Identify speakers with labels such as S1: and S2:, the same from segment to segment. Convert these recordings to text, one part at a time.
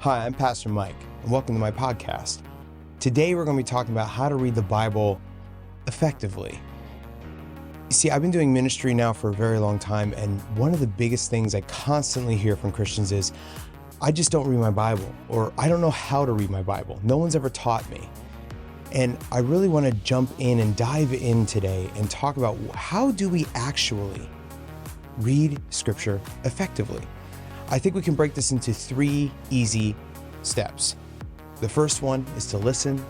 S1: Hi, I'm Pastor Mike, and welcome to my podcast. Today we're going to be talking about how to read the Bible effectively. You see, I've been doing ministry now for a very long time, and one of the biggest things I constantly hear from Christians is, I just don't read my Bible, or I don't know how to read my Bible. No one's ever taught me. And I really want to jump in and dive in today and talk about how do we actually read Scripture effectively. I think we can break this into 3 easy steps. The first one is to listen,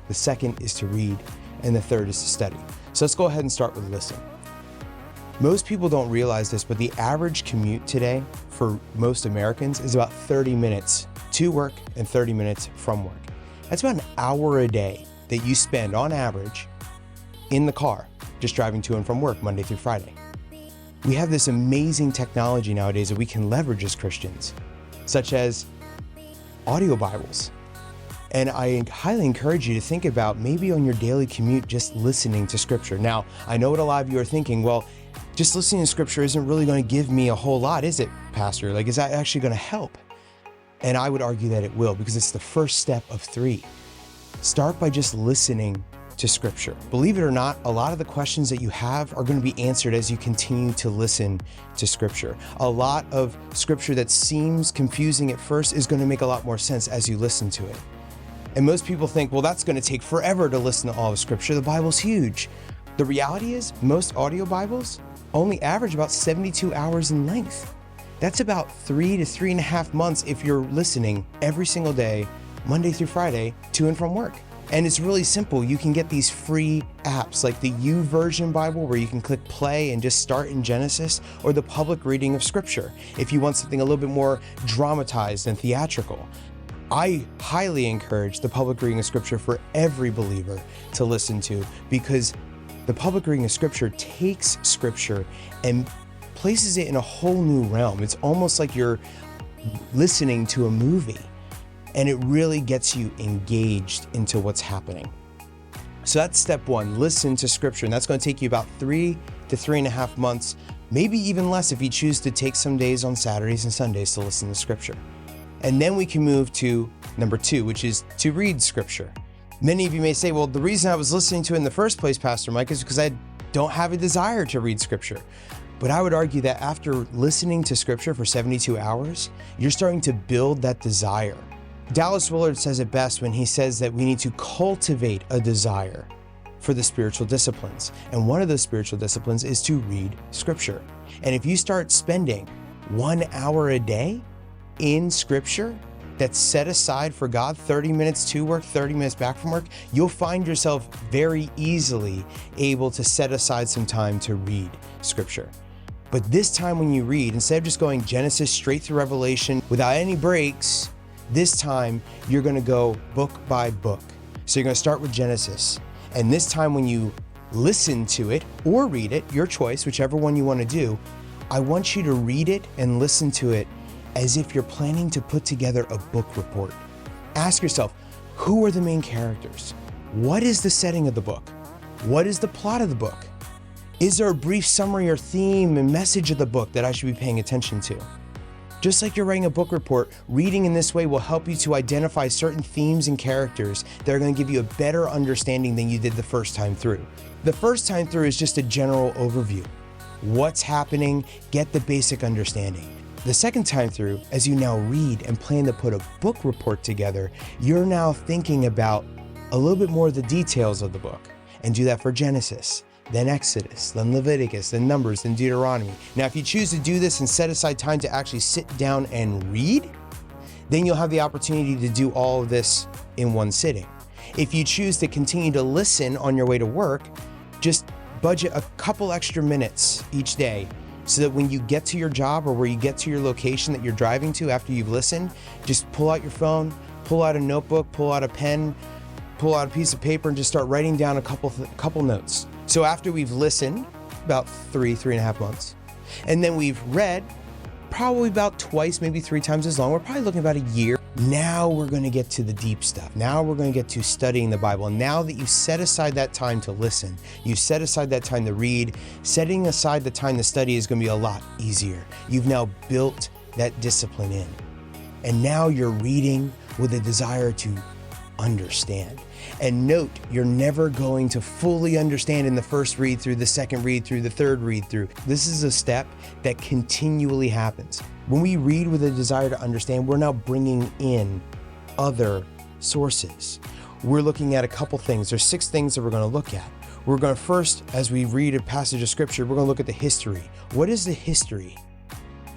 S1: the second is to read, and the third is to study. So let's go ahead and start with listen. Most people don't realize this, but the average commute today for most Americans is about 30 minutes to work and 30 minutes from work. That's about an hour a day that you spend on average in the car, just driving to and from work Monday through Friday. We have this amazing technology nowadays that we can leverage as Christians, such as audio Bibles. And I highly encourage you to think about maybe on your daily commute, just listening to Scripture. Now, I know what a lot of you are thinking, well, just listening to Scripture isn't really going to give me a whole lot, is it, Pastor? Is that actually going to help? And I would argue that it will, because it's the first step of 3. Start by just listening to Scripture. Believe it or not, a lot of the questions that you have are going to be answered as you continue to listen to Scripture. A lot of Scripture that seems confusing at first is going to make a lot more sense as you listen to it. And most people think, well, that's going to take forever to listen to all of Scripture. The Bible's huge. The reality is, most audio Bibles only average about 72 hours in length. That's about 3 to 3.5 months if you're listening every single day, Monday through Friday, to and from work. And it's really simple. You can get these free apps like the YouVersion Bible, where you can click play and just start in Genesis, or the public reading of Scripture if you want something a little bit more dramatized and theatrical. I highly encourage the public reading of Scripture for every believer to listen to, because the public reading of Scripture takes Scripture and places it in a whole new realm. It's almost like you're listening to a movie. And it really gets you engaged into what's happening. So that's step 1, listen to Scripture. And that's going to take you about 3 to 3.5 months, maybe even less if you choose to take some days on Saturdays and Sundays to listen to Scripture. And then we can move to number 2, which is to read Scripture. Many of you may say, well, the reason I was listening to it in the first place, Pastor Mike, is because I don't have a desire to read Scripture. But I would argue that after listening to Scripture for 72 hours, you're starting to build that desire. Dallas Willard says it best when he says that we need to cultivate a desire for the spiritual disciplines. And one of those spiritual disciplines is to read Scripture. And if you start spending 1 hour a day in Scripture that's set aside for God, 30 minutes to work, 30 minutes back from work, you'll find yourself very easily able to set aside some time to read Scripture. But this time when you read, instead of just going Genesis straight through Revelation without any breaks, this time you're going to go book by book. So you're going to start with Genesis. And this time when you listen to it or read it, your choice, whichever one you want to do, I want you to read it and listen to it as if you're planning to put together a book report. Ask yourself, who are the main characters? What is the setting of the book? What is the plot of the book? Is there a brief summary or theme and message of the book that I should be paying attention to? Just like you're writing a book report, reading in this way will help you to identify certain themes and characters that are going to give you a better understanding than you did the first time through. The first time through is just a general overview. What's happening, get the basic understanding. The second time through, as you now read and plan to put a book report together, you're now thinking about a little bit more of the details of the book. And do that for Genesis, then Exodus, then Leviticus, then Numbers, then Deuteronomy. Now, if you choose to do this and set aside time to actually sit down and read, then you'll have the opportunity to do all of this in one sitting. If you choose to continue to listen on your way to work, just budget a couple extra minutes each day so that when you get to your job or where you get to your location that you're driving to after you've listened, just pull out your phone, pull out a notebook, pull out a pen, pull out a piece of paper, and just start writing down a couple notes. So after we've listened, about 3.5 months, and then we've read probably about twice, maybe 3 times as long, we're probably looking about a year. Now we're going to get to the deep stuff. Now we're going to get to studying the Bible. And now that you've set aside that time to listen, you've set aside that time to read, setting aside the time to study is going to be a lot easier. You've now built that discipline in. And now you're reading with a desire to understand. And note, you're never going to fully understand in the first read through, the second read through, the third read through. This is a step that continually happens. When we read with a desire to understand, we're now bringing in other sources. We're looking at a couple things. There's 6 things that we're going to look at. We're going to first, as we read a passage of scripture, we're going to look at the history. What is the history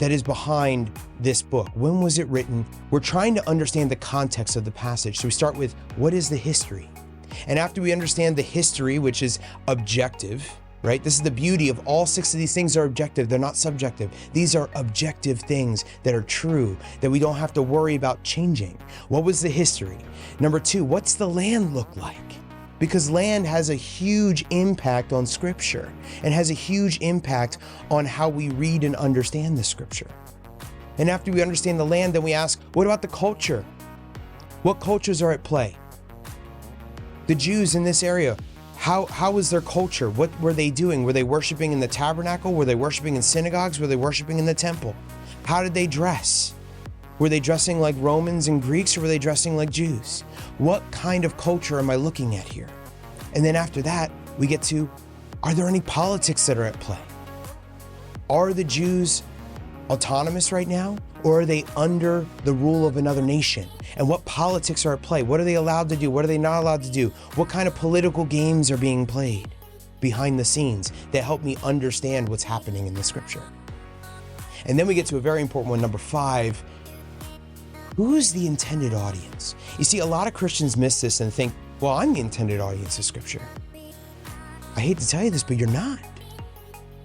S1: that is behind this book? When was it written? We're trying to understand the context of the passage. So we start with, what is the history? And after we understand the history, which is objective, right? This is the beauty of all 6 of these things are objective. They're not subjective. These are objective things that are true, that we don't have to worry about changing. What was the history? Number 2, what's the land look like? Because land has a huge impact on scripture and has a huge impact on how we read and understand the scripture. And after we understand the land, then we ask, what about the culture? What cultures are at play? The Jews in this area, how was their culture? What were they doing? Were they worshiping in the tabernacle? Were they worshiping in synagogues? Were they worshiping in the temple? How did they dress? Were they dressing like Romans and Greeks, or were they dressing like Jews? What kind of culture am I looking at here? And then after that, we get to, are there any politics that are at play? Are the Jews autonomous right now, or are they under the rule of another nation? And what politics are at play? What are they allowed to do? What are they not allowed to do? What kind of political games are being played behind the scenes that help me understand what's happening in the scripture? And then we get to a very important one, number 5. Who is the intended audience? You see, a lot of Christians miss this and think, well, I'm the intended audience of scripture. I hate to tell you this, but you're not.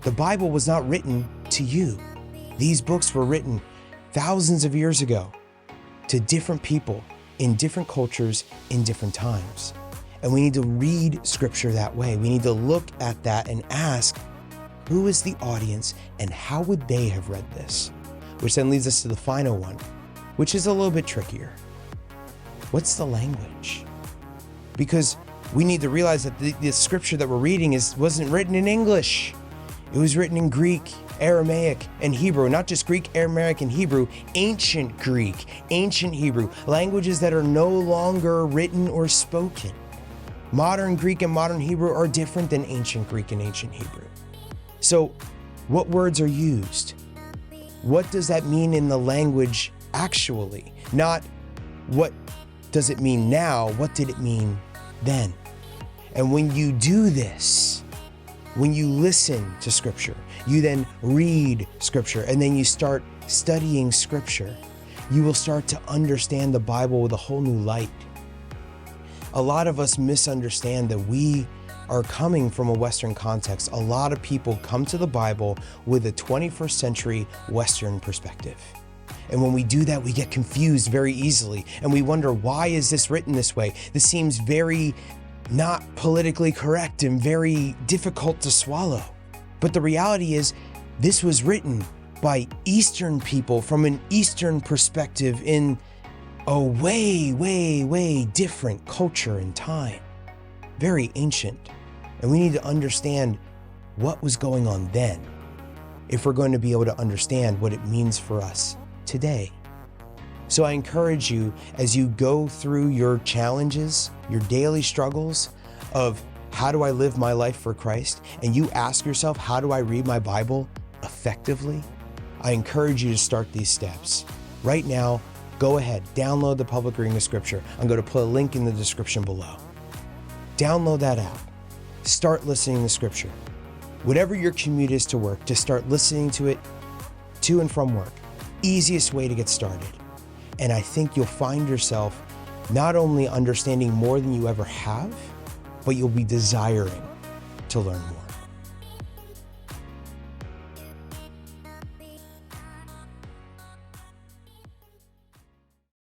S1: The Bible was not written to you. These books were written thousands of years ago to different people in different cultures in different times. And we need to read scripture that way. We need to look at that and ask, who is the audience and how would they have read this? Which then leads us to the final one, which is a little bit trickier. What's the language? Because we need to realize that the scripture that we're reading wasn't written in English. It was written in Greek, Aramaic, and Hebrew. Not just Greek, Aramaic, and Hebrew, ancient Greek, ancient Hebrew, languages that are no longer written or spoken. Modern Greek and modern Hebrew are different than ancient Greek and ancient Hebrew. So what words are used? What does that mean in the language actually? Not what does it mean now? What did it mean then? And when you do this, when you listen to scripture, you then read scripture, and then you start studying scripture, you will start to understand the Bible with a whole new light. A lot of us misunderstand that we are coming from a Western context. A lot of people come to the Bible with a 21st century Western perspective. And when we do that, we get confused very easily. And we wonder, why is this written this way? This seems very not politically correct and very difficult to swallow. But the reality is, this was written by Eastern people from an Eastern perspective in a way, way, way different culture and time. Very ancient. And we need to understand what was going on then if we're going to be able to understand what it means for us today. So I encourage you, as you go through your challenges, your daily struggles of how do I live my life for Christ, and you ask yourself, how do I read my Bible effectively? I encourage you to start these steps. Right now, go ahead, download the Public Reading of Scripture. I'm going to put a link in the description below. Download that app. Start listening to Scripture. Whatever your commute is to work, just start listening to it to and from work. Easiest way to get started. And I think you'll find yourself not only understanding more than you ever have, but you'll be desiring to learn more.